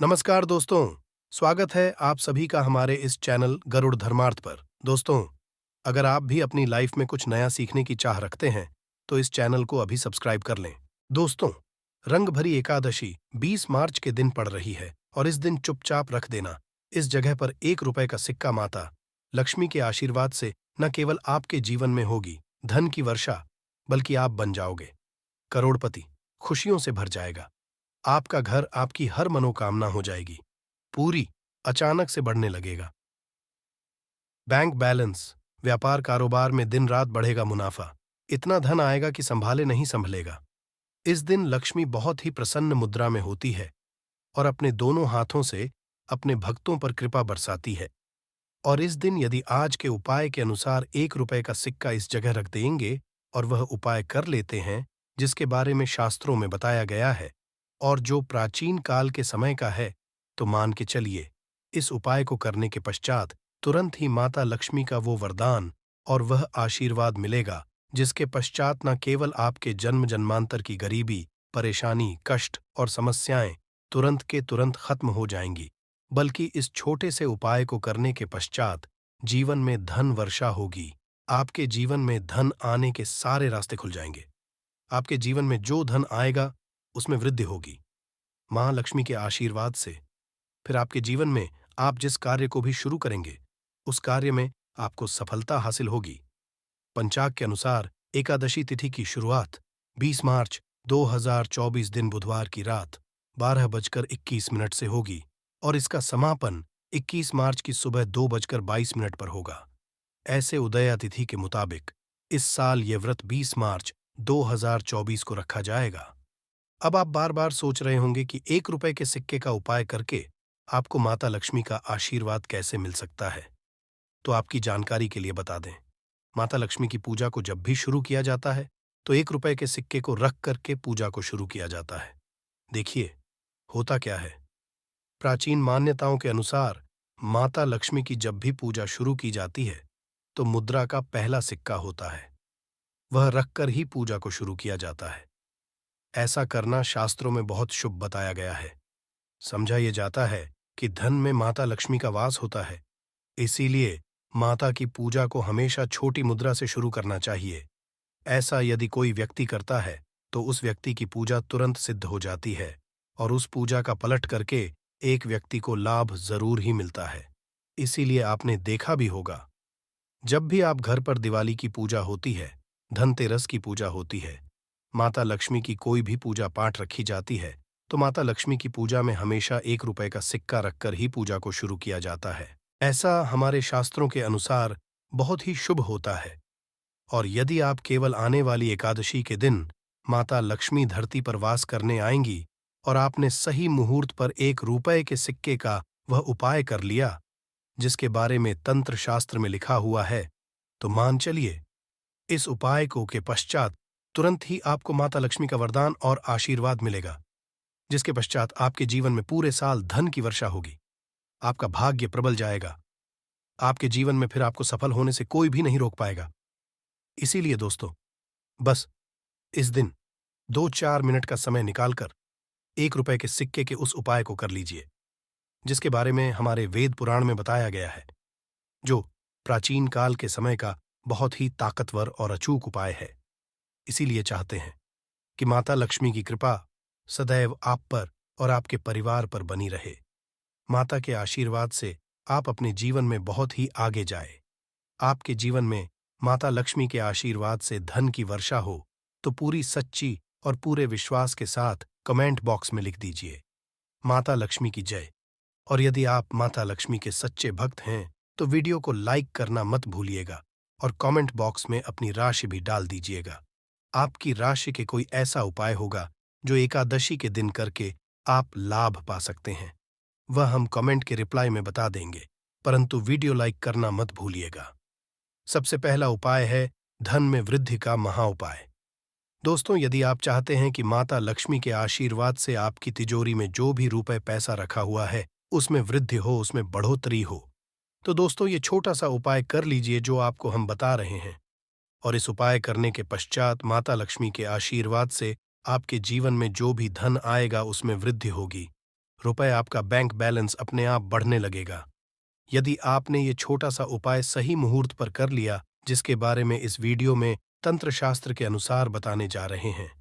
नमस्कार दोस्तों। स्वागत है आप सभी का हमारे इस चैनल गरुड़ धर्मार्थ पर। दोस्तों, अगर आप भी अपनी लाइफ में कुछ नया सीखने की चाह रखते हैं तो इस चैनल को अभी सब्सक्राइब कर लें। दोस्तों, रंग भरी एकादशी 20 मार्च के दिन पड़ रही है और इस दिन चुपचाप रख देना इस जगह पर 1 रुपए का सिक्का माता लक्ष्मी के आशीर्वाद से न केवल आपके जीवन में होगी धन की वर्षा, बल्कि आप बन जाओगे करोड़पति। खुशियों से भर जाएगा आपका घर, आपकी हर मनोकामना हो जाएगी पूरी, अचानक से बढ़ने लगेगा बैंक बैलेंस, व्यापार कारोबार में दिन रात बढ़ेगा मुनाफा, इतना धन आएगा कि संभाले नहीं संभलेगा। इस दिन लक्ष्मी बहुत ही प्रसन्न मुद्रा में होती है और अपने दोनों हाथों से अपने भक्तों पर कृपा बरसाती है। और इस दिन यदि आज के उपाय के अनुसार 1 रुपए का सिक्का इस जगह रख देंगे और वह उपाय कर लेते हैं जिसके बारे में शास्त्रों में बताया गया है और जो प्राचीन काल के समय का है, तो मान के चलिए इस उपाय को करने के पश्चात तुरंत ही माता लक्ष्मी का वो वरदान और वह आशीर्वाद मिलेगा जिसके पश्चात न केवल आपके जन्म जन्मांतर की गरीबी, परेशानी, कष्ट और समस्याएं तुरंत के तुरंत खत्म हो जाएंगी, बल्कि इस छोटे से उपाय को करने के पश्चात जीवन में धन वर्षा होगी। आपके जीवन में धन आने के सारे रास्ते खुल जाएंगे। आपके जीवन में जो धन आएगा उसमें वृद्धि होगी मां लक्ष्मी के आशीर्वाद से। फिर आपके जीवन में आप जिस कार्य को भी शुरू करेंगे उस कार्य में आपको सफलता हासिल होगी। पंचाग के अनुसार एकादशी तिथि की शुरुआत 20 मार्च 2024 दिन बुधवार की रात 12:21 से होगी और इसका समापन 21 मार्च की सुबह 2:22 पर होगा। ऐसे उदया तिथि के मुताबिक इस साल ये व्रत 20 मार्च 2024 को रखा जाएगा। अब आप बार बार सोच रहे होंगे कि 1 रुपए के सिक्के का उपाय करके आपको माता लक्ष्मी का आशीर्वाद कैसे मिल सकता है। तो आपकी जानकारी के लिए बता दें, माता लक्ष्मी की पूजा को जब भी शुरू किया जाता है तो 1 रुपए के सिक्के को रख करके पूजा को शुरू किया जाता है। देखिए, होता क्या है, प्राचीन मान्यताओं के अनुसार माता लक्ष्मी की जब भी पूजा शुरू की जाती है तो मुद्रा का पहला सिक्का होता है, वह रखकर ही पूजा को शुरू किया जाता है। ऐसा करना शास्त्रों में बहुत शुभ बताया गया है। समझा ये जाता है कि धन में माता लक्ष्मी का वास होता है, इसीलिए माता की पूजा को हमेशा छोटी मुद्रा से शुरू करना चाहिए। ऐसा यदि कोई व्यक्ति करता है तो उस व्यक्ति की पूजा तुरंत सिद्ध हो जाती है और उस पूजा का पलट करके एक व्यक्ति को लाभ जरूर ही मिलता है। इसीलिए आपने देखा भी होगा, जब भी आप घर पर दिवाली की पूजा होती है, धनतेरस की पूजा होती है, माता लक्ष्मी की कोई भी पूजा पाठ रखी जाती है, तो माता लक्ष्मी की पूजा में हमेशा 1 रुपए का सिक्का रखकर ही पूजा को शुरू किया जाता है। ऐसा हमारे शास्त्रों के अनुसार बहुत ही शुभ होता है। और यदि आप केवल आने वाली एकादशी के दिन माता लक्ष्मी धरती पर वास करने आएंगी और आपने सही मुहूर्त पर 1 रुपए के सिक्के का वह उपाय कर लिया जिसके बारे में तंत्र शास्त्र में लिखा हुआ है, तो मान चलिए इस उपाय को के पश्चात तुरंत ही आपको माता लक्ष्मी का वरदान और आशीर्वाद मिलेगा, जिसके पश्चात आपके जीवन में पूरे साल धन की वर्षा होगी। आपका भाग्य प्रबल जाएगा। आपके जीवन में फिर आपको सफल होने से कोई भी नहीं रोक पाएगा। इसीलिए दोस्तों, बस इस दिन 2-4 मिनट का समय निकालकर 1 रुपए के सिक्के के उस उपाय को कर लीजिए, जिसके बारे में हमारे वेद पुराण में बताया गया है, जो प्राचीन काल के समय का बहुत ही ताकतवर और अचूक उपाय है। इसीलिए चाहते हैं कि माता लक्ष्मी की कृपा सदैव आप पर और आपके परिवार पर बनी रहे। माता के आशीर्वाद से आप अपने जीवन में बहुत ही आगे जाए। आपके जीवन में माता लक्ष्मी के आशीर्वाद से धन की वर्षा हो तो पूरी सच्ची और पूरे विश्वास के साथ कमेंट बॉक्स में लिख दीजिए, माता लक्ष्मी की जय। और यदि आप माता लक्ष्मी के सच्चे भक्त हैं तो वीडियो को लाइक करना मत भूलिएगा और कमेंट बॉक्स में अपनी राशि भी डाल दीजिएगा। आपकी राशि के कोई ऐसा उपाय होगा जो एकादशी के दिन करके आप लाभ पा सकते हैं, वह हम कमेंट के रिप्लाई में बता देंगे, परंतु वीडियो लाइक करना मत भूलिएगा। सबसे पहला उपाय है धन में वृद्धि का महा उपाय। दोस्तों, यदि आप चाहते हैं कि माता लक्ष्मी के आशीर्वाद से आपकी तिजोरी में जो भी रुपए पैसा रखा हुआ है उसमें वृद्धि हो, उसमें बढ़ोतरी हो, तो दोस्तों ये छोटा सा उपाय कर लीजिए जो आपको हम बता रहे हैं। और इस उपाय करने के पश्चात माता लक्ष्मी के आशीर्वाद से आपके जीवन में जो भी धन आएगा उसमें वृद्धि होगी, रुपए आपका बैंक बैलेंस अपने आप बढ़ने लगेगा। यदि आपने ये छोटा सा उपाय सही मुहूर्त पर कर लिया, जिसके बारे में इस वीडियो में तंत्र शास्त्र के अनुसार बताने जा रहे हैं।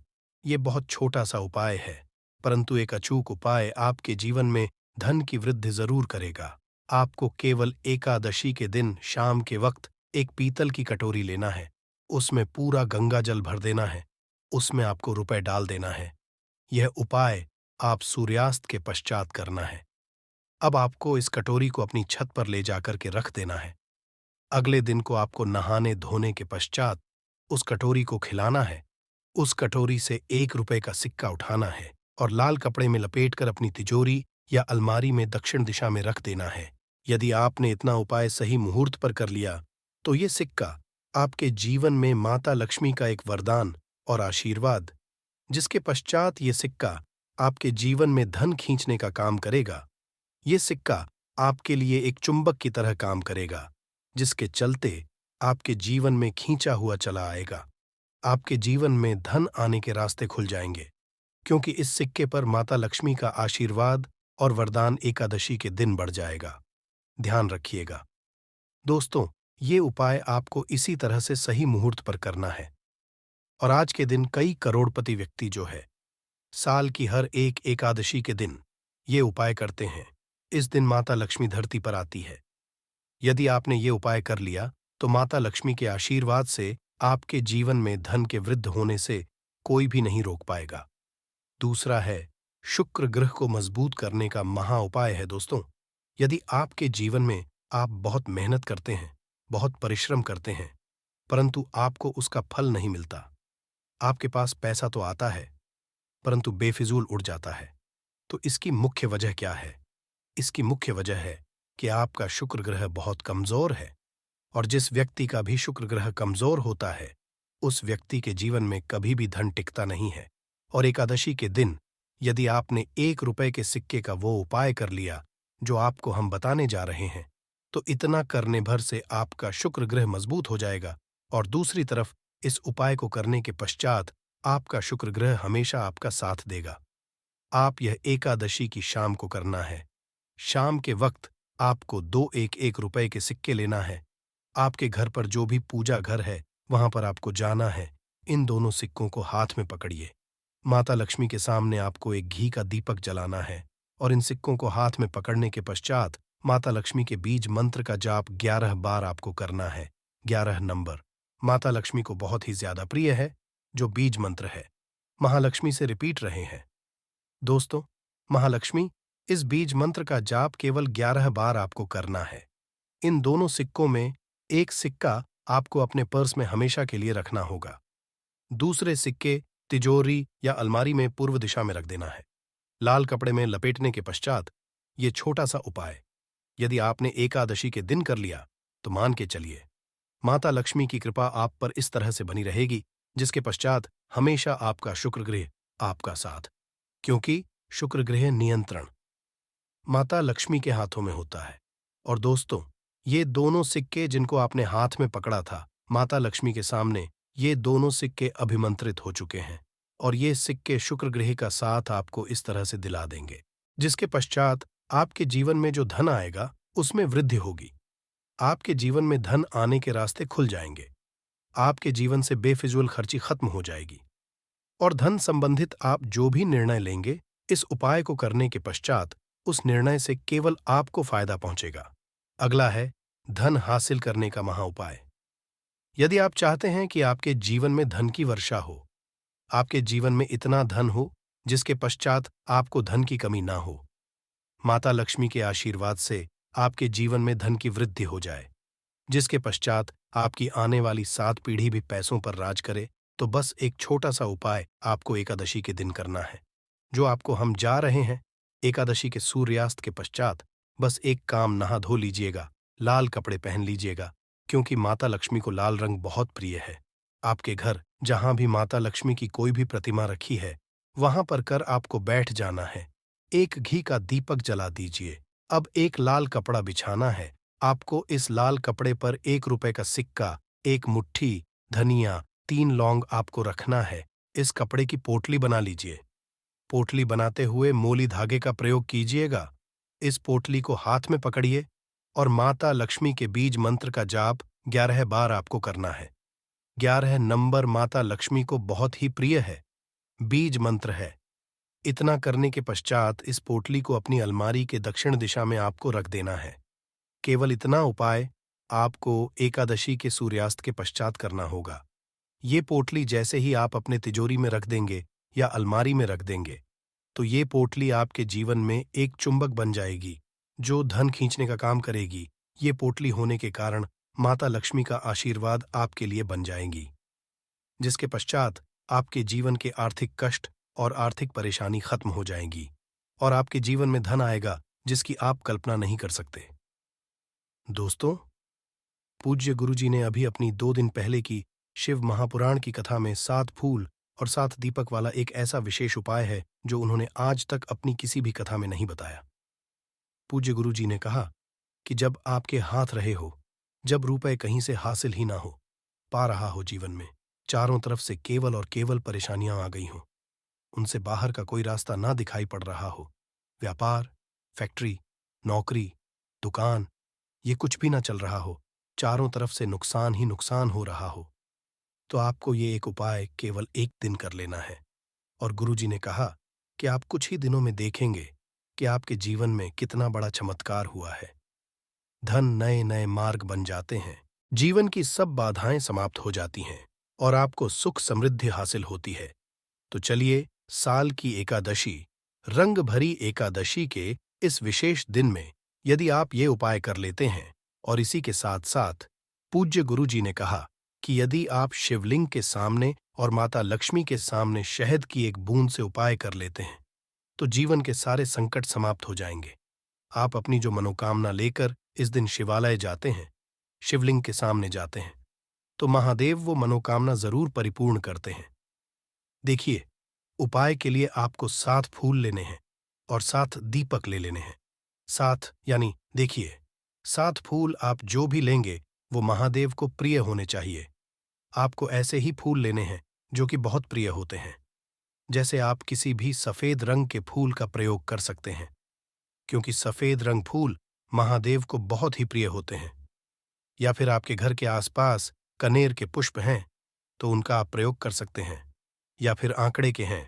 ये बहुत छोटा सा उपाय है, परंतु एक अचूक उपाय आपके जीवन में धन की वृद्धि जरूर करेगा। आपको केवल एकादशी के दिन शाम के वक्त एक पीतल की कटोरी लेना है, उसमें पूरा गंगा जल भर देना है, उसमें आपको रुपए डाल देना है। यह उपाय आप सूर्यास्त के पश्चात करना है। अब आपको इस कटोरी को अपनी छत पर ले जाकर के रख देना है। अगले दिन को आपको नहाने धोने के पश्चात उस कटोरी को खिलाना है। उस कटोरी से 1 रुपए का सिक्का उठाना है और लाल कपड़े में लपेटकर अपनी तिजोरी या अलमारी में दक्षिण दिशा में रख देना है। यदि आपने इतना उपाय सही मुहूर्त पर कर लिया, तो ये सिक्का आपके जीवन में माता लक्ष्मी का एक वरदान और आशीर्वाद, जिसके पश्चात ये सिक्का आपके जीवन में धन खींचने का काम करेगा। ये सिक्का आपके लिए एक चुंबक की तरह काम करेगा, जिसके चलते आपके जीवन में खींचा हुआ चला आएगा। आपके जीवन में धन आने के रास्ते खुल जाएंगे, क्योंकि इस सिक्के पर माता लक्ष्मी का आशीर्वाद और वरदान एकादशी के दिन बढ़ जाएगा। ध्यान रखिएगा दोस्तों, ये उपाय आपको इसी तरह से सही मुहूर्त पर करना है। और आज के दिन कई करोड़पति व्यक्ति जो है, साल की हर एक एकादशी के दिन ये उपाय करते हैं। इस दिन माता लक्ष्मी धरती पर आती है। यदि आपने ये उपाय कर लिया, तो माता लक्ष्मी के आशीर्वाद से आपके जीवन में धन के वृद्धि होने से कोई भी नहीं रोक पाएगा। दूसरा है, शुक्र ग्रह को मजबूत करने का महा उपाय है दोस्तों। यदि आपके जीवन में आप बहुत मेहनत करते हैं, बहुत परिश्रम करते हैं, परंतु आपको उसका फल नहीं मिलता, आपके पास पैसा तो आता है परंतु बेफिजूल उड़ जाता है, तो इसकी मुख्य वजह क्या है? इसकी मुख्य वजह है कि आपका शुक्र ग्रह बहुत कमजोर है। और जिस व्यक्ति का भी शुक्र ग्रह कमजोर होता है, उस व्यक्ति के जीवन में कभी भी धन टिकता नहीं है। और एकादशी के दिन यदि आपने 1 रुपए के सिक्के का वो उपाय कर लिया जो आपको हम बताने जा रहे हैं, तो इतना करने भर से आपका शुक्र ग्रह मजबूत हो जाएगा। और दूसरी तरफ इस उपाय को करने के पश्चात आपका शुक्र ग्रह हमेशा आपका साथ देगा। आप यह एकादशी की शाम को करना है। शाम के वक्त आपको 2 1-1 रुपए के सिक्के लेना है। आपके घर पर जो भी पूजा घर है, वहां पर आपको जाना है। इन दोनों सिक्कों को हाथ में पकड़िए। माता लक्ष्मी के सामने आपको एक घी का दीपक जलाना है और इन सिक्कों को हाथ में पकड़ने के पश्चात माता लक्ष्मी के बीज मंत्र का जाप 11 बार आपको करना है। 11 नंबर माता लक्ष्मी को बहुत ही ज्यादा प्रिय है, जो बीज मंत्र है। महालक्ष्मी से रिपीट रहे हैं दोस्तों। महालक्ष्मी, इस बीज मंत्र का जाप केवल 11 बार आपको करना है। इन दोनों सिक्कों में एक सिक्का आपको अपने पर्स में हमेशा के लिए रखना होगा। दूसरे सिक्के तिजोरी या अलमारी में पूर्व दिशा में रख देना है। लाल कपड़े में लपेटने के पश्चात ये छोटा सा उपाय यदि आपने एकादशी के दिन कर लिया, तो मान के चलिए माता लक्ष्मी की कृपा आप पर इस तरह से बनी रहेगी, जिसके पश्चात हमेशा आपका शुक्र ग्रह आपका साथ, क्योंकि शुक्र ग्रह नियंत्रण माता लक्ष्मी के हाथों में होता है। और दोस्तों, ये दोनों सिक्के जिनको आपने हाथ में पकड़ा था माता लक्ष्मी के सामने, ये दोनों सिक्के अभिमंत्रित हो चुके हैं और ये सिक्के शुक्र ग्रह का साथ आपको इस तरह से दिला देंगे, जिसके पश्चात आपके जीवन में जो धन आएगा उसमें वृद्धि होगी। आपके जीवन में धन आने के रास्ते खुल जाएंगे। आपके जीवन से बेफिजूल खर्ची खत्म हो जाएगी और धन संबंधित आप जो भी निर्णय लेंगे, इस उपाय को करने के पश्चात उस निर्णय से केवल आपको फायदा पहुंचेगा। अगला है धन हासिल करने का महा उपाय। यदि आप चाहते हैं कि आपके जीवन में धन की वर्षा हो, आपके जीवन में इतना धन हो जिसके पश्चात आपको धन की कमी ना हो, माता लक्ष्मी के आशीर्वाद से आपके जीवन में धन की वृद्धि हो जाए, जिसके पश्चात आपकी आने वाली 7 पीढ़ी भी पैसों पर राज करे, तो बस एक छोटा सा उपाय आपको एकादशी के दिन करना है, जो आपको हम जा रहे हैं। एकादशी के सूर्यास्त के पश्चात बस एक काम, नहा धो लीजिएगा, लाल कपड़े पहन लीजिएगा, क्योंकि माता लक्ष्मी को लाल रंग बहुत प्रिय है। आपके घर जहां भी माता लक्ष्मी की कोई भी प्रतिमा रखी है, वहां पर कर आपको बैठ जाना है। एक घी का दीपक जला दीजिए। अब एक लाल कपड़ा बिछाना है। आपको इस लाल कपड़े पर 1 रुपए का सिक्का, एक मुट्ठी धनिया, 3 लौंग आपको रखना है। इस कपड़े की पोटली बना लीजिए। पोटली बनाते हुए मोली धागे का प्रयोग कीजिएगा। इस पोटली को हाथ में पकड़िए और माता लक्ष्मी के बीज मंत्र का जाप 11 बार आपको करना है। 11 नंबर माता लक्ष्मी को बहुत ही प्रिय है, बीज मंत्र है। इतना करने के पश्चात इस पोटली को अपनी अलमारी के दक्षिण दिशा में आपको रख देना है। केवल इतना उपाय आपको एकादशी के सूर्यास्त के पश्चात करना होगा। ये पोटली जैसे ही आप अपने तिजोरी में रख देंगे या अलमारी में रख देंगे, तो ये पोटली आपके जीवन में एक चुंबक बन जाएगी जो धन खींचने का काम करेगी। ये पोटली होने के कारण माता लक्ष्मी का आशीर्वाद आपके लिए बन जाएगी, जिसके पश्चात आपके जीवन के आर्थिक कष्ट और आर्थिक परेशानी खत्म हो जाएंगी और आपके जीवन में धन आएगा जिसकी आप कल्पना नहीं कर सकते। दोस्तों, पूज्य गुरुजी ने अभी अपनी 2 दिन पहले की शिव महापुराण की कथा में 7 फूल और 7 दीपक वाला एक ऐसा विशेष उपाय है जो उन्होंने आज तक अपनी किसी भी कथा में नहीं बताया। पूज्य गुरुजी ने कहा कि जब आपके हाथ रहे हो, जब रुपए कहीं से हासिल ही ना हो पा रहा हो, जीवन में चारों तरफ से केवल और केवल परेशानियां आ गई हों, उनसे बाहर का कोई रास्ता ना दिखाई पड़ रहा हो, व्यापार, फैक्ट्री, नौकरी, दुकान, ये कुछ भी ना चल रहा हो, चारों तरफ से नुकसान ही नुकसान हो रहा हो, तो आपको ये एक उपाय केवल 1 दिन कर लेना है। और गुरुजी ने कहा कि आप कुछ ही दिनों में देखेंगे कि आपके जीवन में कितना बड़ा चमत्कार हुआ है। धन नए नए मार्ग बन जाते हैं, जीवन की सब बाधाएं समाप्त हो जाती हैं और आपको सुख समृद्धि हासिल होती है। तो चलिए, साल की एकादशी, रंग भरी एकादशी के इस विशेष दिन में यदि आप ये उपाय कर लेते हैं, और इसी के साथ साथ पूज्य गुरुजी ने कहा कि यदि आप शिवलिंग के सामने और माता लक्ष्मी के सामने शहद की एक बूंद से उपाय कर लेते हैं, तो जीवन के सारे संकट समाप्त हो जाएंगे। आप अपनी जो मनोकामना लेकर इस दिन शिवालय जाते हैं, शिवलिंग के सामने जाते हैं, तो महादेव वो मनोकामना जरूर परिपूर्ण करते हैं। देखिए, उपाय के लिए आपको 7 फूल लेने हैं और 7 दीपक ले लेने हैं। 7 यानी देखिए, 7 फूल आप जो भी लेंगे वो महादेव को प्रिय होने चाहिए। आपको ऐसे ही फूल लेने हैं जो कि बहुत प्रिय होते हैं। जैसे आप किसी भी सफेद रंग के फूल का प्रयोग कर सकते हैं, क्योंकि सफेद रंग फूल महादेव को बहुत ही प्रिय होते हैं। या फिर आपके घर के आसपास कनेर के पुष्प हैं तो उनका आप प्रयोग कर सकते हैं, या फिर आंकड़े के हैं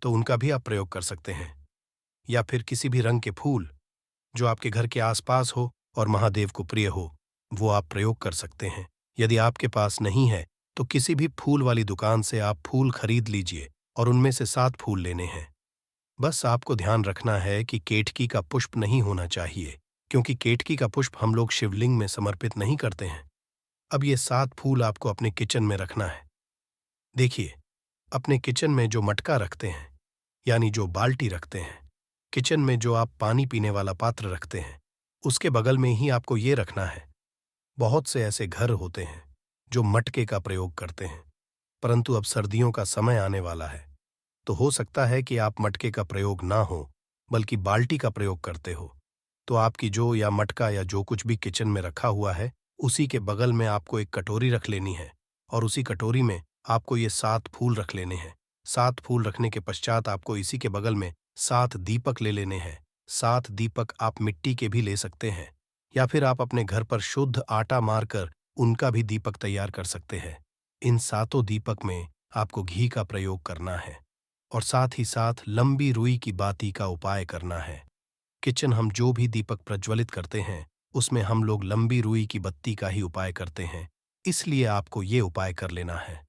तो उनका भी आप प्रयोग कर सकते हैं, या फिर किसी भी रंग के फूल जो आपके घर के आसपास हो और महादेव को प्रिय हो, वो आप प्रयोग कर सकते हैं। यदि आपके पास नहीं है तो किसी भी फूल वाली दुकान से आप फूल खरीद लीजिए और उनमें से 7 फूल लेने हैं। बस आपको ध्यान रखना है कि केतकी का पुष्प नहीं होना चाहिए, क्योंकि केतकी का पुष्प हम लोग शिवलिंग में समर्पित नहीं करते हैं। अब ये 7 फूल आपको अपने किचन में रखना है। देखिए, अपने किचन में जो मटका रखते हैं, यानी जो बाल्टी रखते हैं, किचन में जो आप पानी पीने वाला पात्र रखते हैं, उसके बगल में ही आपको ये रखना है। बहुत से ऐसे घर होते हैं जो मटके का प्रयोग करते हैं, परंतु अब सर्दियों का समय आने वाला है, तो हो सकता है कि आप मटके का प्रयोग ना हो बल्कि बाल्टी का प्रयोग करते हो। तो आपकी जो या मटका या जो कुछ भी किचन में रखा हुआ है, उसी के बगल में आपको एक कटोरी रख लेनी है और उसी कटोरी में आपको ये 7 फूल रख लेने हैं। 7 फूल रखने के पश्चात आपको इसी के बगल में 7 दीपक ले लेने हैं। 7 दीपक आप मिट्टी के भी ले सकते हैं, या फिर आप अपने घर पर शुद्ध आटा मारकर उनका भी दीपक तैयार कर सकते हैं। इन 7 दीपक में आपको घी का प्रयोग करना है और साथ ही साथ लंबी रुई की बाती का उपाय करना है। किचन हम जो भी दीपक प्रज्वलित करते हैं उसमें हम लोग लंबी रुई की बत्ती का ही उपाय करते हैं, इसलिए आपको ये उपाय कर लेना है।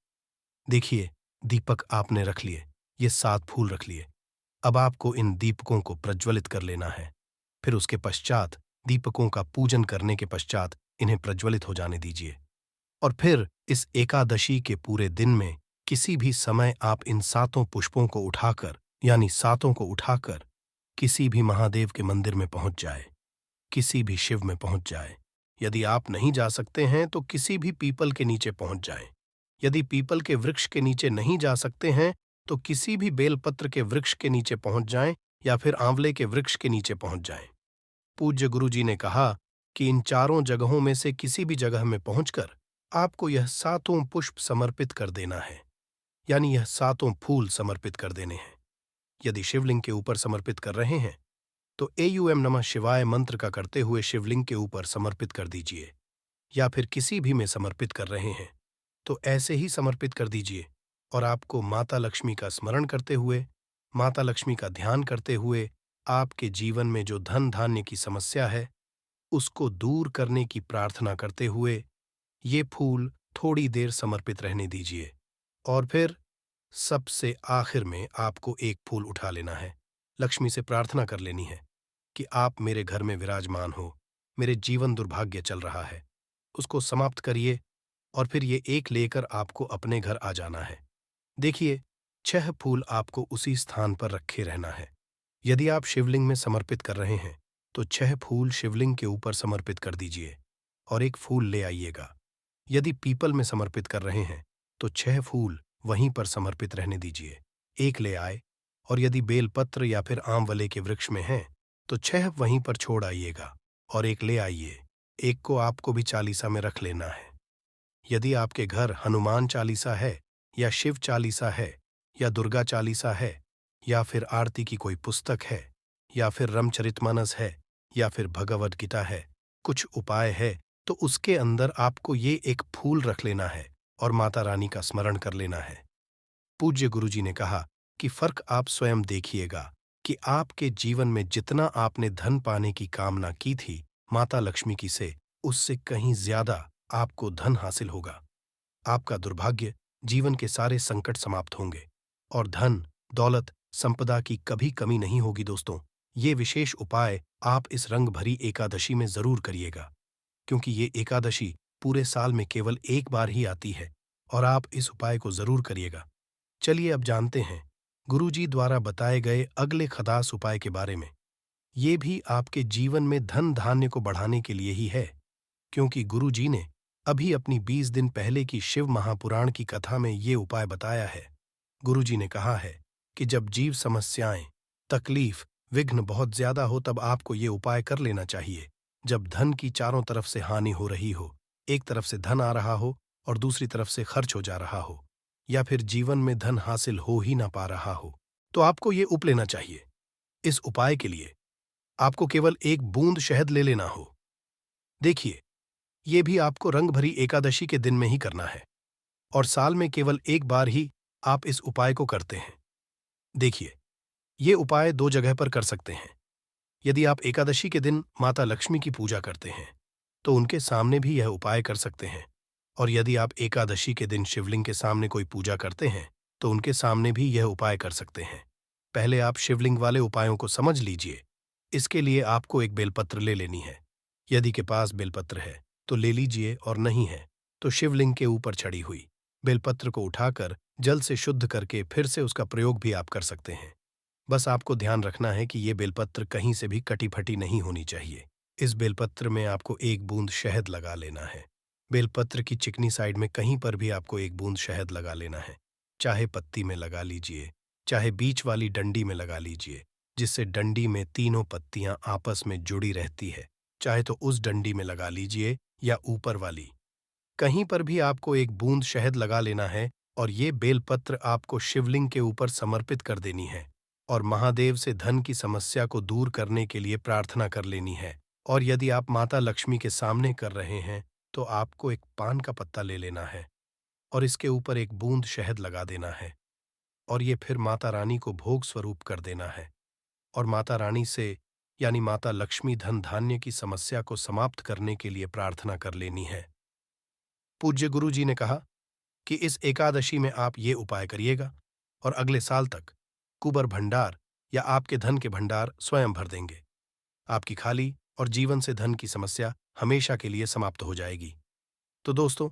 देखिए, दीपक आपने रख लिए, ये 7 फूल रख लिए। अब आपको इन दीपकों को प्रज्वलित कर लेना है। फिर उसके पश्चात दीपकों का पूजन करने के पश्चात इन्हें प्रज्वलित हो जाने दीजिए। और फिर इस एकादशी के पूरे दिन में किसी भी समय आप इन 7 पुष्पों को उठाकर, यानी 7 को उठाकर किसी भी महादेव के मंदिर में पहुंच जाए, किसी भी शिव में पहुंच जाए। यदि आप नहीं जा सकते हैं तो किसी भी पीपल के नीचे पहुंच जाएं। यदि पीपल के वृक्ष के नीचे नहीं जा सकते हैं तो किसी भी बेलपत्र के वृक्ष के नीचे पहुंच जाएं, या फिर आंवले के वृक्ष के नीचे पहुंच जाएं। पूज्य गुरुजी ने कहा कि इन चारों जगहों में से किसी भी जगह में पहुंचकर आपको यह 7 पुष्प समर्पित कर देना है, यानी यह 7 फूल समर्पित कर देने हैं। यदि शिवलिंग के ऊपर समर्पित कर रहे हैं तो एयूएम नमः शिवाय मंत्र का करते हुए शिवलिंग के ऊपर समर्पित कर दीजिए, या फिर किसी भी में समर्पित कर रहे हैं तो ऐसे ही समर्पित कर दीजिए। और आपको माता लक्ष्मी का स्मरण करते हुए, माता लक्ष्मी का ध्यान करते हुए, आपके जीवन में जो धन धान्य की समस्या है उसको दूर करने की प्रार्थना करते हुए ये फूल थोड़ी देर समर्पित रहने दीजिए। और फिर सबसे आखिर में आपको एक फूल उठा लेना है, लक्ष्मी से प्रार्थना कर लेनी है कि आप मेरे घर में विराजमान हो, मेरे जीवन दुर्भाग्य चल रहा है, उसको समाप्त करिए। और फिर ये एक लेकर आपको अपने घर आ जाना है। देखिए, 6 फूल आपको उसी स्थान पर रखे रहना है। यदि आप शिवलिंग में समर्पित कर रहे हैं तो 6 फूल शिवलिंग के ऊपर समर्पित कर दीजिए और एक फूल ले आइएगा। यदि पीपल में समर्पित कर रहे हैं तो 6 फूल वहीं पर समर्पित रहने दीजिए, एक ले आए। और यदि बेलपत्र या फिर आंवले के वृक्ष में हैं तो 6 वहीं पर छोड़ आइएगा और एक ले आइए। एक को आपको भी चालीसा में रख लेना है। यदि आपके घर हनुमान चालीसा है या शिव चालीसा है या दुर्गा चालीसा है या फिर आरती की कोई पुस्तक है या फिर रामचरितमानस है या फिर भगवद गीता है, कुछ उपाय है तो उसके अंदर आपको ये एक फूल रख लेना है और माता रानी का स्मरण कर लेना है। पूज्य गुरुजी ने कहा कि फर्क आप स्वयं देखिएगा कि आपके जीवन में जितना आपने धन पाने की कामना की थी माता लक्ष्मी की से, उससे कहीं ज्यादा आपको धन हासिल होगा। आपका दुर्भाग्य, जीवन के सारे संकट समाप्त होंगे और धन, दौलत, संपदा की कभी कमी नहीं होगी। दोस्तों, ये विशेष उपाय आप इस रंग भरी एकादशी में जरूर करिएगा, क्योंकि ये एकादशी पूरे साल में केवल एक बार ही आती है और आप इस उपाय को जरूर करिएगा। चलिए अब जानते हैं गुरुजी द्वारा बताए गए अगले खदास उपाय के बारे में। ये भी आपके जीवन में धन धान्य को बढ़ाने के लिए ही है, क्योंकि गुरुजी ने अभी अपनी 20 दिन पहले की शिव महापुराण की कथा में ये उपाय बताया है। गुरुजी ने कहा है कि जब जीव समस्याएं, तकलीफ, विघ्न बहुत ज्यादा हो तब आपको ये उपाय कर लेना चाहिए। जब धन की चारों तरफ से हानि हो रही हो, एक तरफ से धन आ रहा हो और दूसरी तरफ से खर्च हो जा रहा हो, या फिर जीवन में धन हासिल हो ही ना पा रहा हो, तो आपको ये उप लेना चाहिए। इस उपाय के लिए आपको केवल एक बूंद शहद ले लेना हो। देखिए, ये भी आपको रंग भरी एकादशी के दिन में ही करना है और साल में केवल एक बार ही आप इस उपाय को करते हैं। देखिए, ये उपाय 2 जगह पर कर सकते हैं। यदि आप एकादशी के दिन माता लक्ष्मी की पूजा करते हैं तो उनके सामने भी यह उपाय कर सकते हैं, और यदि आप एकादशी के दिन शिवलिंग के सामने कोई पूजा करते हैं तो उनके सामने भी यह उपाय कर सकते हैं। पहले आप शिवलिंग वाले उपायों को समझ लीजिए। इसके लिए आपको एक बेलपत्र ले लेनी है। यदि के पास बेलपत्र है तो ले लीजिए, और नहीं है तो शिवलिंग के ऊपर चढ़ी हुई बेलपत्र को उठाकर जल से शुद्ध करके फिर से उसका प्रयोग भी आप कर सकते हैं। बस आपको ध्यान रखना है कि ये बेलपत्र कहीं से भी कटी फटी नहीं होनी चाहिए। इस बेलपत्र में आपको एक बूंद शहद लगा लेना है। बेलपत्र की चिकनी साइड में कहीं पर भी आपको एक बूंद शहद लगा लेना है। चाहे पत्ती में लगा लीजिए, चाहे बीच वाली डंडी में लगा लीजिए, जिससे डंडी में तीनों पत्तियां आपस में जुड़ी रहती है। चाहे तो उस डंडी में लगा लीजिए या ऊपर वाली, कहीं पर भी आपको एक बूंद शहद लगा लेना है और ये बेलपत्र आपको शिवलिंग के ऊपर समर्पित कर देनी है और महादेव से धन की समस्या को दूर करने के लिए प्रार्थना कर लेनी है। और यदि आप माता लक्ष्मी के सामने कर रहे हैं तो आपको एक पान का पत्ता ले लेना है और इसके ऊपर एक बूंद शहद लगा देना है और ये फिर माता रानी को भोग स्वरूप कर देना है और माता रानी से, यानी माता लक्ष्मी, धन धान्य की समस्या को समाप्त करने के लिए प्रार्थना कर लेनी है। पूज्य गुरु जी ने कहा कि इस एकादशी में आप ये उपाय करिएगा और अगले साल तक कुबर भंडार या आपके धन के भंडार स्वयं भर देंगे। आपकी खाली और जीवन से धन की समस्या हमेशा के लिए समाप्त हो जाएगी। तो दोस्तों,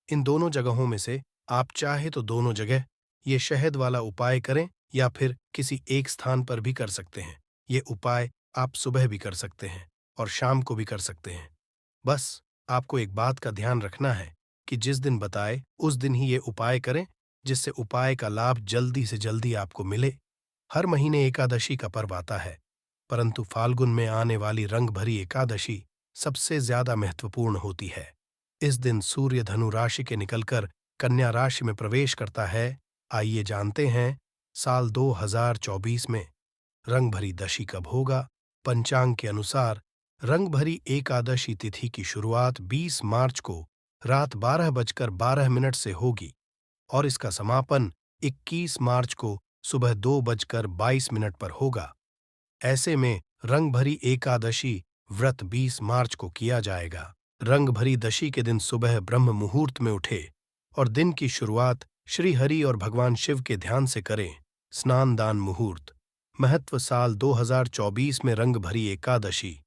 इन दोनों जगहों में से आप चाहे तो दोनों जगह ये शहद वाला उपाय करें या फिर किसी एक स्थान पर भी कर सकते हैं। ये उपाय आप सुबह भी कर सकते हैं और शाम को भी कर सकते हैं। बस आपको एक बात का ध्यान रखना है कि जिस दिन बताए उस दिन ही ये उपाय करें, जिससे उपाय का लाभ जल्दी से जल्दी आपको मिले। हर महीने एकादशी का पर्व आता है, परंतु फाल्गुन में आने वाली रंग भरी एकादशी सबसे ज्यादा महत्वपूर्ण होती है। इस दिन सूर्य धनु राशि के निकलकर कन्या राशि में प्रवेश करता है। आइए जानते हैं साल 2024 में रंगभरी दशी कब होगा? पंचांग के अनुसार रंगभरी एकादशी तिथि की शुरुआत 20 मार्च को रात 12:12 से होगी और इसका समापन 21 मार्च को सुबह 2:22 पर होगा। ऐसे में रंगभरी एकादशी व्रत 20 मार्च को किया जाएगा। रंगभरी दशी के दिन सुबह ब्रह्म मुहूर्त में उठे और दिन की शुरुआत श्री हरि और भगवान शिव के ध्यान से करें। स्नान दान मुहूर्त। महत्व साल 2024 में रंगभरी एकादशी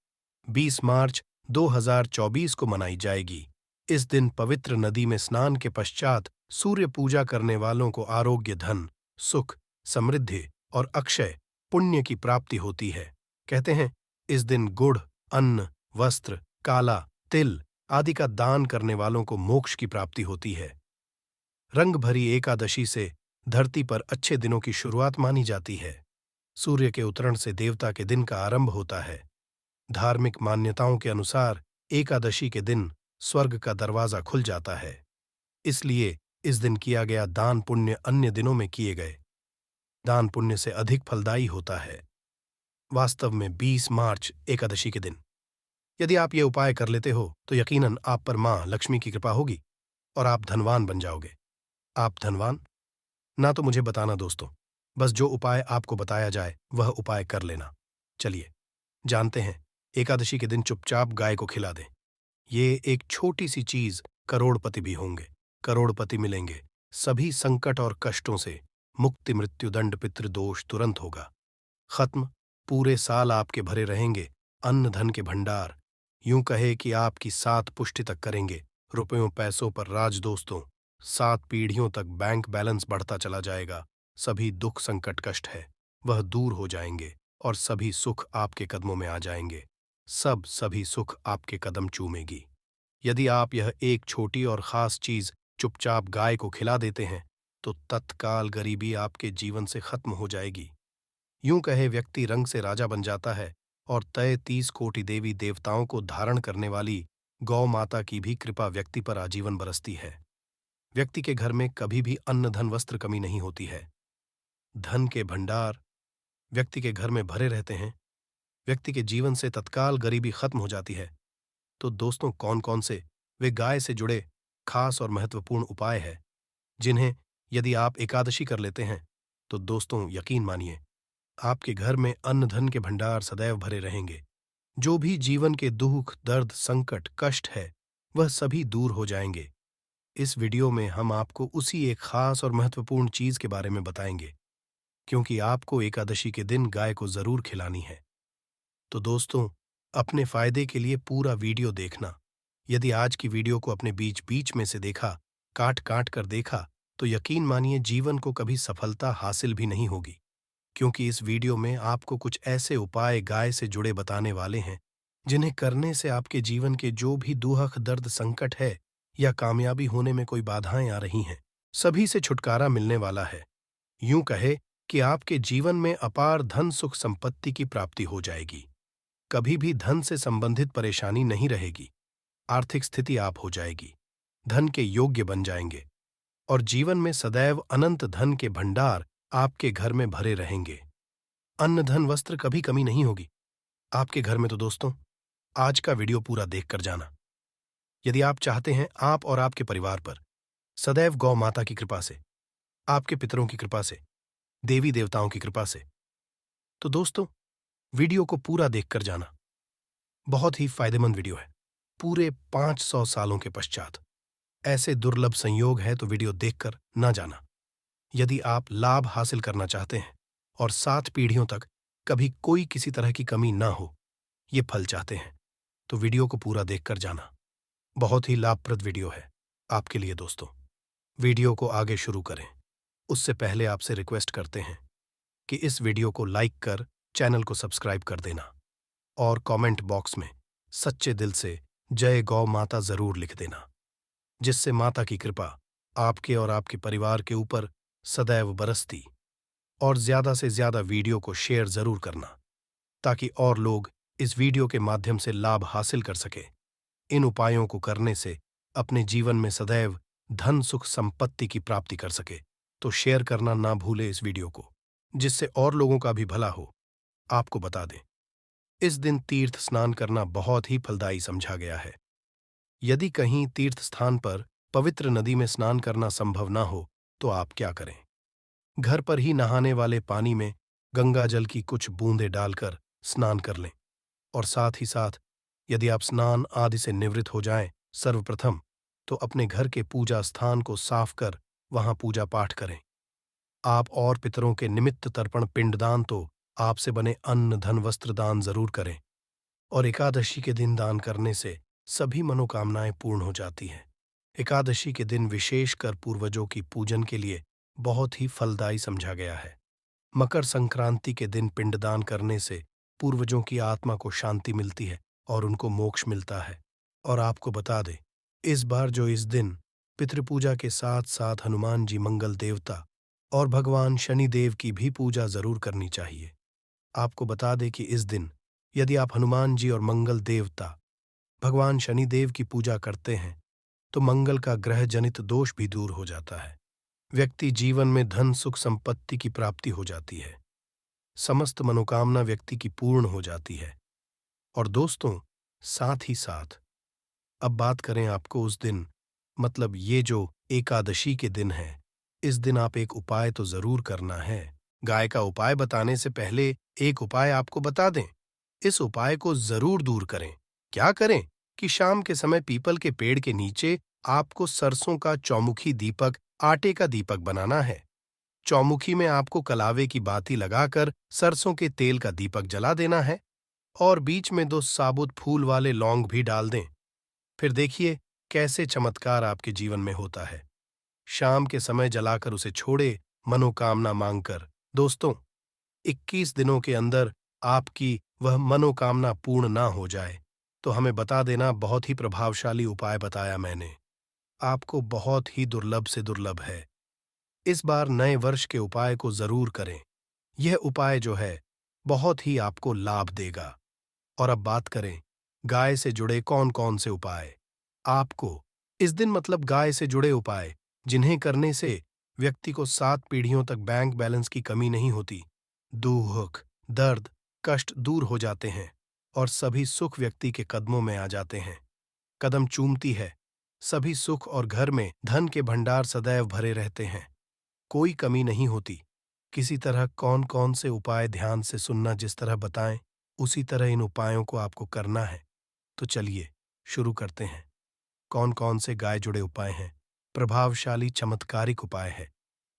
20 मार्च 2024 को मनाई जाएगी। इस दिन पवित्र नदी में स्नान के पश्चात सूर्य पूजा करने वालों को आरोग्य, धन, सुख, समृद्धि और अक्षय पुण्य की प्राप्ति होती है। कहते हैं इस दिन गुड़, अन्न, वस्त्र, काला तिल आदि का दान करने वालों को मोक्ष की प्राप्ति होती है। रंगभरी एकादशी से धरती पर अच्छे दिनों की शुरुआत मानी जाती है। सूर्य के उतरण से देवता के दिन का आरंभ होता है। धार्मिक मान्यताओं के अनुसार एकादशी के दिन स्वर्ग का दरवाजा खुल जाता है। इसलिए इस दिन किया गया दान पुण्य अन्य दिनों में किए गए दान पुण्य से अधिक फलदायी होता है। वास्तव में 20 मार्च एकादशी के दिन यदि आप ये उपाय कर लेते हो तो यकीनन आप पर मां लक्ष्मी की कृपा होगी और आप धनवान बन जाओगे। आप धनवान ना तो मुझे बताना दोस्तों, बस जो उपाय आपको बताया जाए वह उपाय कर लेना। चलिए जानते हैं। एकादशी के दिन चुपचाप गाय को खिला दें। ये एक छोटी सी चीज करोड़पति भी होंगे, करोड़पति मिलेंगे। सभी संकट और कष्टों से मुक्ति, मृत्युदंड, पितृदोष तुरंत होगा खत्म। पूरे साल आपके भरे रहेंगे अन्न धन के भंडार। यूं कहे कि आपकी 7 पुष्टि तक करेंगे। रुपयों पैसों पर राज दोस्तों। 7 पीढ़ियों तक बैंक बैलेंस बढ़ता चला जाएगा। सभी दुख संकट कष्ट है वह दूर हो जाएंगे और सभी सुख आपके कदमों में आ जाएंगे। सभी सुख आपके कदम चूमेगी। यदि आप यह एक छोटी और खास चीज चुपचाप गाय को खिला देते हैं तो तत्काल गरीबी आपके जीवन से खत्म हो जाएगी। यूं कहे व्यक्ति रंग से राजा बन जाता है और तय 30 कोटि देवी देवताओं को धारण करने वाली गौ माता की भी कृपा व्यक्ति पर आजीवन बरसती है। व्यक्ति के घर में कभी भी अन्न धन वस्त्र कमी नहीं होती है। धन के भंडार व्यक्ति के घर में भरे रहते हैं। व्यक्ति के जीवन से तत्काल गरीबी खत्म हो जाती है। तो दोस्तों कौन कौन से वे गाय से जुड़े खास और महत्वपूर्ण उपाय है जिन्हें यदि आप एकादशी कर लेते हैं तो दोस्तों यकीन मानिए आपके घर में अन्न धन के भंडार सदैव भरे रहेंगे। जो भी जीवन के दुख, दर्द, संकट, कष्ट है वह सभी दूर हो जाएंगे। इस वीडियो में हम आपको उसी एक खास और महत्वपूर्ण चीज के बारे में बताएंगे क्योंकि आपको एकादशी के दिन गाय को जरूर खिलानी है। तो दोस्तों अपने फायदे के लिए पूरा वीडियो देखना। यदि आज की वीडियो को अपने बीच बीच में से देखा, काट काट कर देखा, तो यकीन मानिए जीवन को कभी सफलता हासिल भी नहीं होगी क्योंकि इस वीडियो में आपको कुछ ऐसे उपाय गाय से जुड़े बताने वाले हैं जिन्हें करने से आपके जीवन के जो भी दुख, दर्द, संकट है या कामयाबी होने में कोई बाधाएं आ रही हैं, सभी से छुटकारा मिलने वाला है। यूं कहे कि आपके जीवन में अपार धन, सुख, संपत्ति की प्राप्ति हो जाएगी। कभी भी धन से संबंधित परेशानी नहीं रहेगी। आर्थिक स्थिति आप हो जाएगी, धन के योग्य बन जाएंगे और जीवन में सदैव अनंत धन के भंडार आपके घर में भरे रहेंगे। अन्न धन वस्त्र कभी कमी नहीं होगी आपके घर में। तो दोस्तों आज का वीडियो पूरा देखकर जाना। यदि आप चाहते हैं आप और आपके परिवार पर सदैव गौ माता की कृपा से, आपके पितरों की कृपा से, देवी देवताओं की कृपा से, तो दोस्तों वीडियो को पूरा देखकर जाना। बहुत ही फायदेमंद वीडियो है। पूरे 500 सालों के पश्चात ऐसे दुर्लभ संयोग है तो वीडियो देखकर ना जाना। यदि आप लाभ हासिल करना चाहते हैं और 7 पीढ़ियों तक कभी कोई किसी तरह की कमी ना हो, ये फल चाहते हैं तो वीडियो को पूरा देखकर जाना। बहुत ही लाभप्रद वीडियो है आपके लिए दोस्तों। वीडियो को आगे शुरू करें उससे पहले आपसे रिक्वेस्ट करते हैं कि इस वीडियो को लाइक कर चैनल को सब्सक्राइब कर देना और कमेंट बॉक्स में सच्चे दिल से जय गौ माता जरूर लिख देना, जिससे माता की कृपा आपके और आपके परिवार के ऊपर सदैव बरसती। और ज्यादा से ज्यादा वीडियो को शेयर जरूर करना ताकि और लोग इस वीडियो के माध्यम से लाभ हासिल कर सके। इन उपायों को करने से अपने जीवन में सदैव धन, सुख, संपत्ति की प्राप्ति कर सके। तो शेयर करना ना भूले इस वीडियो को। जिससे और लोगों का भी भला हो। आपको बता दें, इस दिन तीर्थ स्नान करना बहुत ही फलदायी समझा गया है। यदि कहीं तीर्थ स्थान पर पवित्र नदी में स्नान करना संभव ना हो तो आप क्या करें? घर पर ही नहाने वाले पानी में गंगा जल की कुछ बूंदें डालकर स्नान कर लें। और साथ ही साथ यदि आप स्नान आदि से निवृत्त हो जाएं, सर्वप्रथम तो अपने घर के पूजा स्थान को साफ कर वहां पूजा पाठ करें। आप और पितरों के निमित्त तर्पण पिंडदान तो आपसे बने अन्न धन वस्त्र दान जरूर करें। और एकादशी के दिन दान करने से सभी मनोकामनाएं पूर्ण हो जाती हैं। एकादशी के दिन विशेषकर पूर्वजों की पूजन के लिए बहुत ही फलदायी समझा गया है। मकर संक्रांति के दिन पिंडदान करने से पूर्वजों की आत्मा को शांति मिलती है और उनको मोक्ष मिलता है। और आपको बता दें, इस बार जो इस दिन पितृपूजा के साथ साथ हनुमान जी मंगल देवता और भगवान शनि देव की भी पूजा जरूर करनी चाहिए। आपको बता दें कि इस दिन यदि आप हनुमान जी और मंगल देवता भगवान शनि देव की पूजा करते हैं तो मंगल का ग्रह जनित दोष भी दूर हो जाता है। व्यक्ति जीवन में धन सुख संपत्ति की प्राप्ति हो जाती है। समस्त मनोकामना व्यक्ति की पूर्ण हो जाती है। और दोस्तों, साथ ही साथ अब बात करें आपको उस दिन, मतलब ये जो एकादशी के दिन है, इस दिन आप एक उपाय तो जरूर करना है। गाय का उपाय बताने से पहले एक उपाय आपको बता दें। इस उपाय को जरूर दूर करें। क्या करें कि शाम के समय पीपल के पेड़ के नीचे आपको सरसों का चौमुखी दीपक, आटे का दीपक बनाना है। चौमुखी में आपको कलावे की बाती लगाकर सरसों के तेल का दीपक जला देना है और बीच में 2 साबुत फूल वाले लौंग भी डाल दें। फिर देखिए कैसे चमत्कार आपके जीवन में होता है। शाम के समय जलाकर उसे छोड़े, मनोकामना मांगकर। दोस्तों, 21 दिनों के अंदर आपकी वह मनोकामना पूर्ण ना हो जाए तो हमें बता देना। बहुत ही प्रभावशाली उपाय बताया मैंने, आपको बहुत ही दुर्लभ से दुर्लभ है। इस बार नए वर्ष के उपाय को जरूर करें। यह उपाय जो है बहुत ही आपको लाभ देगा। और अब बात करें गाय से जुड़े कौन कौन से उपाय। आपको इस दिन, मतलब गाय से जुड़े उपाय जिन्हें करने से व्यक्ति को 7 पीढ़ियों तक बैंक बैलेंस की कमी नहीं होती, दुख दर्द कष्ट दूर हो जाते हैं और सभी सुख व्यक्ति के कदमों में आ जाते हैं। कदम चूमती है सभी सुख और घर में धन के भंडार सदैव भरे रहते हैं, कोई कमी नहीं होती। किसी तरह कौन कौन से उपाय ध्यान से सुनना, जिस तरह बताएं उसी तरह इन उपायों को आपको करना है। तो चलिए शुरू करते हैं। कौन कौन से गाय जुड़े उपाय हैं? प्रभावशाली चमत्कारिक उपाय है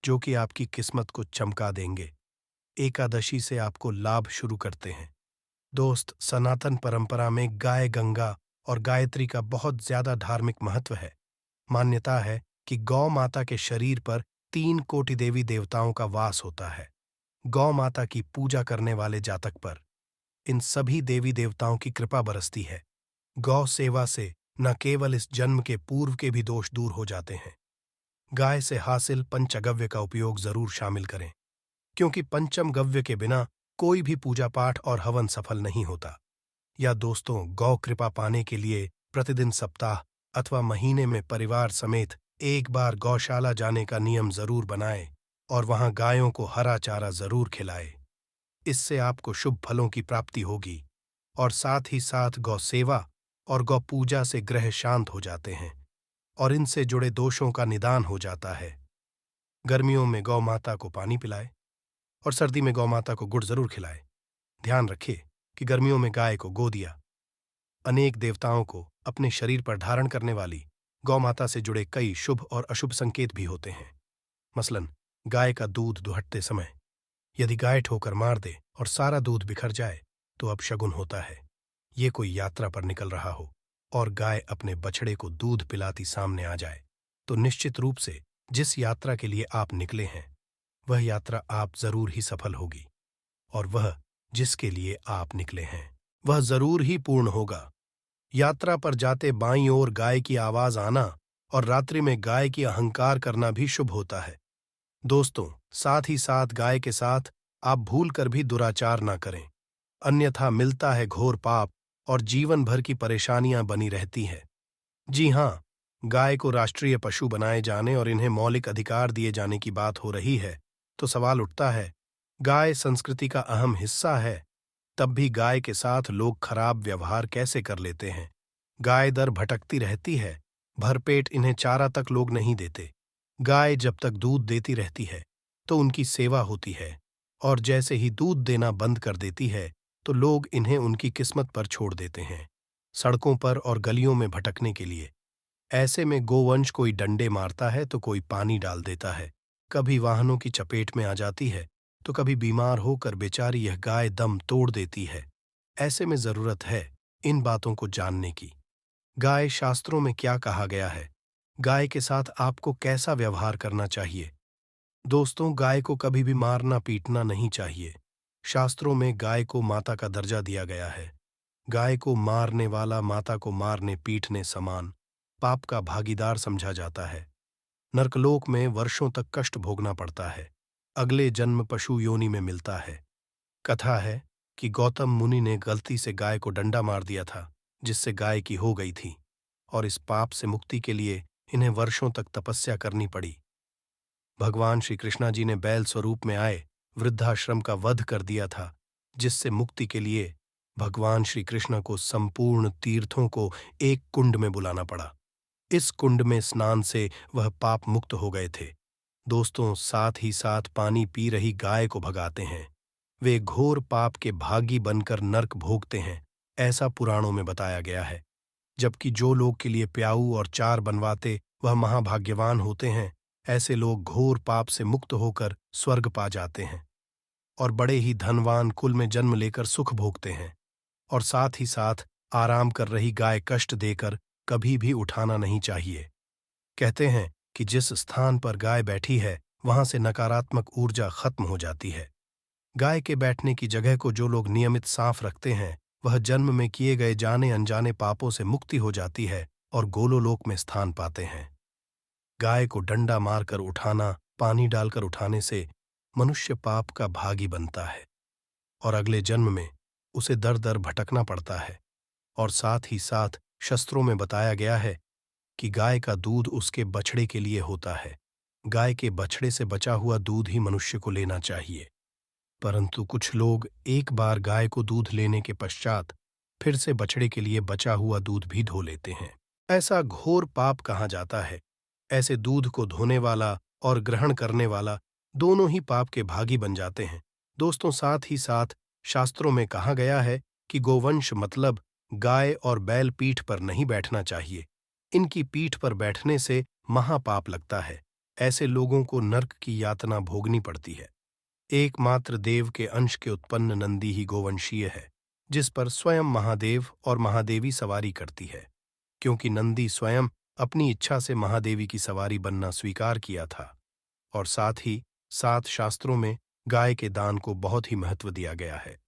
जो कि आपकी किस्मत को चमका देंगे। एकादशी से आपको लाभ शुरू करते हैं। दोस्त, सनातन परंपरा में गाय गंगा और गायत्री का बहुत ज्यादा धार्मिक महत्व है। मान्यता है कि गौ माता के शरीर पर 3 कोटि देवी देवताओं का वास होता है। गौ माता की पूजा करने वाले जातक पर इन सभी देवी देवताओं की कृपा बरसती है। गौ सेवा से न केवल इस जन्म के पूर्व के भी दोष दूर हो जाते हैं। गाय से हासिल पंचगव्य का उपयोग जरूर शामिल करें, क्योंकि पंचम गव्य के बिना कोई भी पूजा पाठ और हवन सफल नहीं होता। या दोस्तों, गौ कृपा पाने के लिए प्रतिदिन सप्ताह अथवा महीने में परिवार समेत एक बार गौशाला जाने का नियम जरूर बनाएं और वहां गायों को हरा चारा जरूर खिलाएं। इससे आपको शुभ फलों की प्राप्ति होगी और साथ ही साथ गौ सेवा और गौ पूजा से ग्रह शांत हो जाते हैं और इनसे जुड़े दोषों का निदान हो जाता है। गर्मियों में गौ माता को पानी पिलाए और सर्दी में गौ माता को गुड़ जरूर खिलाए। ध्यान रखिए कि गर्मियों में गाय को गोदिया। अनेक देवताओं को अपने शरीर पर धारण करने वाली गौ माता से जुड़े कई शुभ और अशुभ संकेत भी होते हैं। मसलन, गाय का दूध दुहटते समय यदि गाय ठोकर मार दे और सारा दूध बिखर जाए तो अपशगुन होता है। ये कोई यात्रा पर निकल रहा हो और गाय अपने बछड़े को दूध पिलाती सामने आ जाए तो निश्चित रूप से जिस यात्रा के लिए आप निकले हैं वह यात्रा आप जरूर ही सफल होगी और वह जिसके लिए आप निकले हैं वह जरूर ही पूर्ण होगा। यात्रा पर जाते बाईं ओर गाय की आवाज आना और रात्रि में गाय की अहंकार करना भी शुभ होता है। दोस्तों, साथ ही साथ गाय के साथ आप भूल कर भी दुराचार ना करें, अन्यथा मिलता है घोर पाप और जीवन भर की परेशानियां बनी रहती हैं। जी हाँ, गाय को राष्ट्रीय पशु बनाए जाने और इन्हें मौलिक अधिकार दिए जाने की बात हो रही है तो सवाल उठता है गाय संस्कृति का अहम हिस्सा है, तब भी गाय के साथ लोग खराब व्यवहार कैसे कर लेते हैं। गाय दर भटकती रहती है, भरपेट इन्हें चारा तक लोग नहीं देते। गाय जब तक दूध देती रहती है तो उनकी सेवा होती है, और जैसे ही दूध देना बंद कर देती है तो लोग इन्हें उनकी किस्मत पर छोड़ देते हैं, सड़कों पर और गलियों में भटकने के लिए। ऐसे में गोवंश कोई डंडे मारता है तो कोई पानी डाल देता है, कभी वाहनों की चपेट में आ जाती है तो कभी बीमार होकर बेचारी यह गाय दम तोड़ देती है। ऐसे में जरूरत है इन बातों को जानने की। गाय शास्त्रों में क्या कहा गया है, गाय के साथ आपको कैसा व्यवहार करना चाहिए। दोस्तों, गाय को कभी भी मारना पीटना नहीं चाहिए। शास्त्रों में गाय को माता का दर्जा दिया गया है। गाय को मारने वाला माता को मारने पीटने समान पाप का भागीदार समझा जाता है। नरकलोक में वर्षों तक कष्ट भोगना पड़ता है, अगले जन्म पशु योनि में मिलता है। कथा है कि गौतम मुनि ने गलती से गाय को डंडा मार दिया था, जिससे गाय की हो गई थी, और इस पाप से मुक्ति के लिए इन्हें वर्षों तक तपस्या करनी पड़ी। भगवान श्री कृष्णा जी ने बैल स्वरूप में आए वृद्धाश्रम का वध कर दिया था, जिससे मुक्ति के लिए भगवान श्री कृष्ण को संपूर्ण तीर्थों को एक कुंड में बुलाना पड़ा। इस कुंड में स्नान से वह पाप मुक्त हो गए थे। दोस्तों, साथ ही साथ पानी पी रही गाय को भगाते हैं। वे घोर पाप के भागी बनकर नर्क भोगते हैं, ऐसा पुराणों में बताया गया है। जबकि जो लोग के लिए प्याऊ और चार बनवाते वह महाभाग्यवान होते हैं, ऐसे लोग घोर पाप से मुक्त होकर स्वर्ग पा जाते हैं और बड़े ही धनवान कुल में जन्म लेकर सुख भोगते हैं। और साथ ही साथ आराम कर रही गाय कष्ट देकर कभी भी उठाना नहीं चाहिए। कहते हैं कि जिस स्थान पर गाय बैठी है वहां से नकारात्मक ऊर्जा खत्म हो जाती है। गाय के बैठने की जगह को जो लोग नियमित साफ रखते हैं, वह जन्म में किए गए जाने अनजाने पापों से मुक्ति हो जाती है और गोलोलोक में स्थान पाते हैं। गाय को डंडा मारकर उठाना, पानी डालकर उठाने से मनुष्य पाप का भागी बनता है और अगले जन्म में उसे दर दर भटकना पड़ता है। और साथ ही साथ शास्त्रों में बताया गया है कि गाय का दूध उसके बछड़े के लिए होता है। गाय के बछड़े से बचा हुआ दूध ही मनुष्य को लेना चाहिए। परंतु कुछ लोग एक बार गाय को दूध लेने के पश्चात फिर से बछड़े के लिए बचा हुआ दूध भी धो लेते हैं। ऐसा घोर पाप कहा जाता है। ऐसे दूध को धोने वाला और ग्रहण करने वाला दोनों ही पाप के भागी बन जाते हैं। दोस्तों, साथ ही साथ शास्त्रों में कहा गया है कि गोवंश मतलब गाय और बैल पीठ पर नहीं बैठना चाहिए। इनकी पीठ पर बैठने से महापाप लगता है। ऐसे लोगों को नर्क की यातना भोगनी पड़ती है। एकमात्र देव के अंश के उत्पन्न नंदी ही गोवंशीय है, जिस पर स्वयं महादेव और महादेवी सवारी करती है, क्योंकि नंदी स्वयं अपनी इच्छा से महादेवी की सवारी बनना स्वीकार किया था। और साथ ही साथ शास्त्रों में गाय के दान को बहुत ही महत्व दिया गया है।